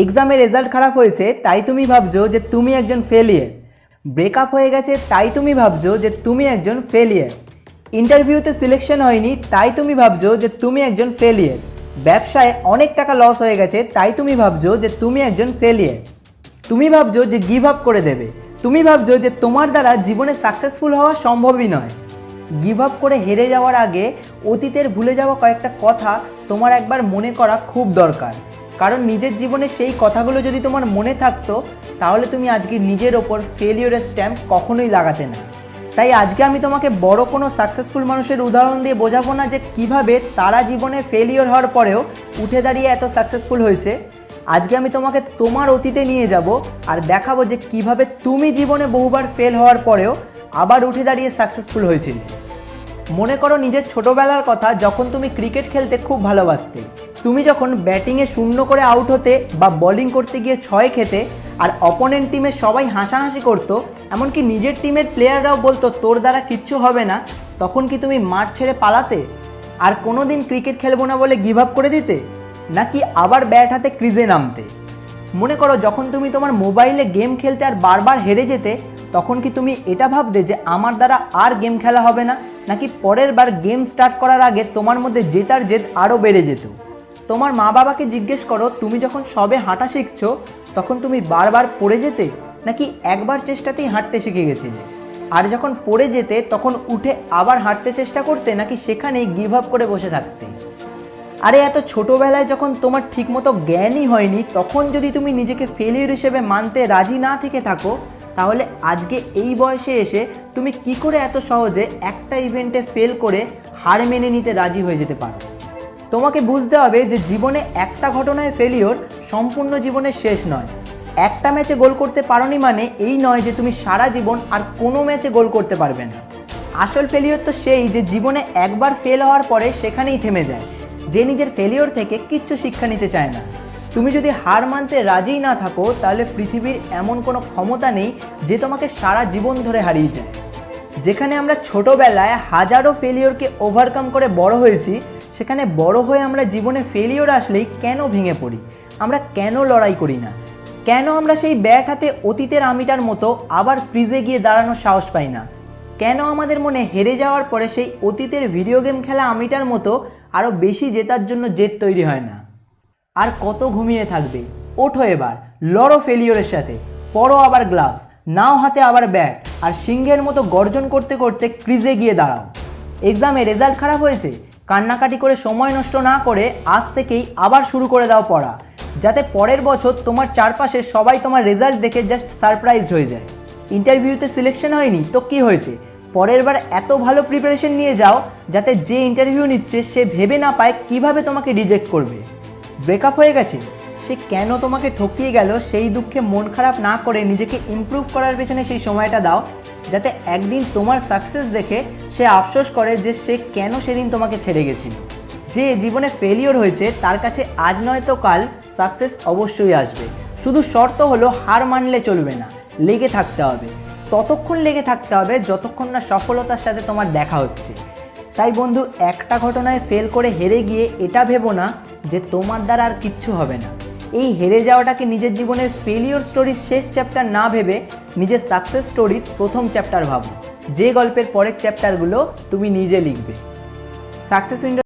এক্সামে রেজাল্ট খারাপ হয়েছে তাই তুমি ভাবছো যে তুমি একজন ফেলিয়ার। ব্রেকআপ হয়ে গেছে তাই তুমি ভাবছো যে তুমি একজন ফেলিয়ার। ইন্টারভিউতে সিলেকশন হয়নি তাই তুমি ভাবছো যে তুমি একজন ফেলিয়ার। ব্যবসায় অনেক টাকা লস হয়ে গেছে তাই তুমি ভাবছো যে তুমি একজন ফেলিয়ার। তুমি ভাবছো যে গিভ আপ করে দেবে। তুমি ভাবছো যে তোমার দ্বারা জীবনে সাকসেসফুল হওয়া সম্ভবই নয়। গিভ আপ করে হেরে যাওয়ার আগে অতীতের ভুলে যাওয়া কয়েকটা কথা তোমার একবার মনে করা খুব দরকার। কারণ নিজের জীবনে সেই কথাগুলো যদি তোমার মনে থাকতো তাহলে তুমি আজকে নিজের ওপর ফেলিওরের স্ট্যাম্প কখনোই লাগাতে না। তাই আজকে আমি তোমাকে বড় কোনো সাকসেসফুল মানুষের উদাহরণ দিয়ে বোঝাবো না যে কিভাবে তারা জীবনে ফেলিওর হওয়ার পরেও উঠে দাঁড়িয়ে এত সাকসেসফুল হয়েছে। আজকে আমি তোমাকে তোমার অতীতে নিয়ে যাব আর দেখাবো যে কিভাবে তুমি জীবনে বহুবার ফেল হওয়ার পরেও আবার উঠে দাঁড়িয়ে সাকসেসফুল হয়েছিলে। মনে করো নিজের ছোটবেলার কথা, যখন তুমি ক্রিকেট খেলতে খুব ভালোবাসতে। তুমি যখন ব্যাটিংয়ে 0 করে আউট হতে বা বোলিং করতে গিয়ে 6 খেতে আর অপোনেন্ট টিমের সবাই হাসাহাসি করতো, এমনকি নিজের টিমের প্লেয়াররাও বলতো তোর দ্বারা কিচ্ছু হবে না, তখন কি তুমি মাঠ ছেড়ে পালাতে আর কোনোদিন ক্রিকেট খেলবো না বলে গিভ আপ করে দিতে, নাকি আবার ব্যাট হাতে ক্রিজে নামতে? মনে করো যখন তুমি তোমার মোবাইলে গেম খেলতে আর বারবার হেরে যেতে, তখন কি তুমি এটা ভাবতে যে আমার দ্বারা আর গেম খেলা হবে না, নাকি পরের বার গেম স্টার্ট করার আগে তোমার মধ্যে জেতার জেদ আরও বেড়ে যেত? তোমার মা বাবাকে জিজ্ঞেস করো, তুমি যখন সবে হাঁটা শিখছো তখন তুমি বারবার পড়ে যেতে, নাকি একবার চেষ্টাতেই হাঁটতে শিখে গেছিলে? আর যখন পড়ে যেতে তখন উঠে আবার হাঁটতে চেষ্টা করতে, নাকি সেখানেই গিভ আপ করে বসে থাকতে? আরে এত ছোটবেলায় যখন তোমার ঠিকমতো জ্ঞানই হয়নি তখন যদি তুমি নিজেকে ফেলিওর হিসেবে মানতে রাজি না থেকে থাকো, তাহলে আজকে এই বয়সে এসে তুমি কি করে এত সহজে একটা ইভেন্টে ফেল করে হার মেনে নিতে রাজি হয়ে যেতে পারো? তোমাকে বুঝতে হবে যে জীবনে একটা ঘটনায় ফেলিওর সম্পূর্ণ জীবনের শেষ নয়। একটা ম্যাচে গোল করতে পারোনি মানে এই নয় যে তুমি সারা জীবন আর কোনো ম্যাচে গোল করতে পারবে না। আসল ফেলিওর তো সেই যে জীবনে একবার ফেল হওয়ার পরে সেখানেই থেমে যায়, যে নিজের ফেলিওর থেকে কিচ্ছু শিক্ষা নিতে চায় না। তুমি যদি হার মানতে রাজিই না থাকো তাহলে পৃথিবীর এমন কোনো ক্ষমতা নেই যে তোমাকে সারা জীবন ধরে হারিয়ে যায়। যেখানে আমরা ছোটবেলায় হাজারো ফেলিওরকে ওভারকাম করে বড় হয়েছি, সেখানে বড় হয়ে আমরা জীবনে ফেলিওর আসলেই কেন ভেঙে পড়ি? আমরা কেন লড়াই করি না? কেন আমরা সেই ব্যাট হাতে অতীতের আমিটার মতো আবার ক্রিজে গিয়ে দাঁড়ানোর সাহস পাই না? কেন আমাদের মনে হেরে যাওয়ার পরে সেই অতীতের ভিডিও গেম খেলা আমিটার মতো আরও বেশি জেতার জন্য জেদ তৈরি হয় না? আর কত ঘুমিয়ে থাকবে? ওঠো এবার, লড়ো ফেলিওরের সাথে, পরো আবার গ্লাভস, নাও হাতে আবার ব্যাট, আর সিংহের মতো গর্জন করতে করতে ক্রিজে গিয়ে দাঁড়াও। এক্সামে রেজাল্ট খারাপ হয়েছে, কান্নাকাটি করে সময় নষ্ট না করে আজ থেকেই আবার শুরু করে দাও পড়া, যাতে পরের বছর তোমার চারপাশে সবাই তোমার রেজাল্ট দেখে জাস্ট সারপ্রাইজ হয়ে যায়। ইন্টারভিউতে সিলেকশন হয়নি তো কি হয়েছে, পরের বার এত ভালো প্রিপারেশন নিয়ে যাও যাতে যে ইন্টারভিউ নিচ্ছে সে ভেবে না পায় কিভাবে তোমাকে রিজেক্ট করবে। ব্রেকআপ হয়ে গেছে, সে কেন তোমাকে ঠকিয়ে গেল সেই দুঃখে মন খারাপ না করে নিজেকে ইমপ্রুভ করার পেছনে সেই সময়টা দাও, যাতে একদিন তোমার সাকসেস দেখে সে আফসোস করে যে সে কেন সেদিন তোমাকে ছেড়ে গেছিল। যে জীবনে ফেলিওর হয়েছে তার কাছে আজ নয়তো কাল সাকসেস অবশ্যই আসবে। শুধু শর্ত হলো হার মানলে চলবে না, লেগে থাকতে হবে। ততক্ষণ লেগে থাকতে হবে যতক্ষণ না সফলতার সাথে তোমার দেখা হচ্ছে। তাই বন্ধু, একটা ঘটনায় ফেল করে হেরে গিয়ে এটা ভেবো না যে তোমার দ্বারা আর কিচ্ছু হবে না। এই হেরে যাওয়াটাকে নিজের জীবনের ফেলিওর স্টোরির শেষ চ্যাপ্টার না ভেবে নিজের সাকসেস স্টোরির প্রথম চ্যাপ্টার ভাবো, যে গল্পের পরের চ্যাপ্টারগুলো তুমি নিজে লিখবে। সাকসেস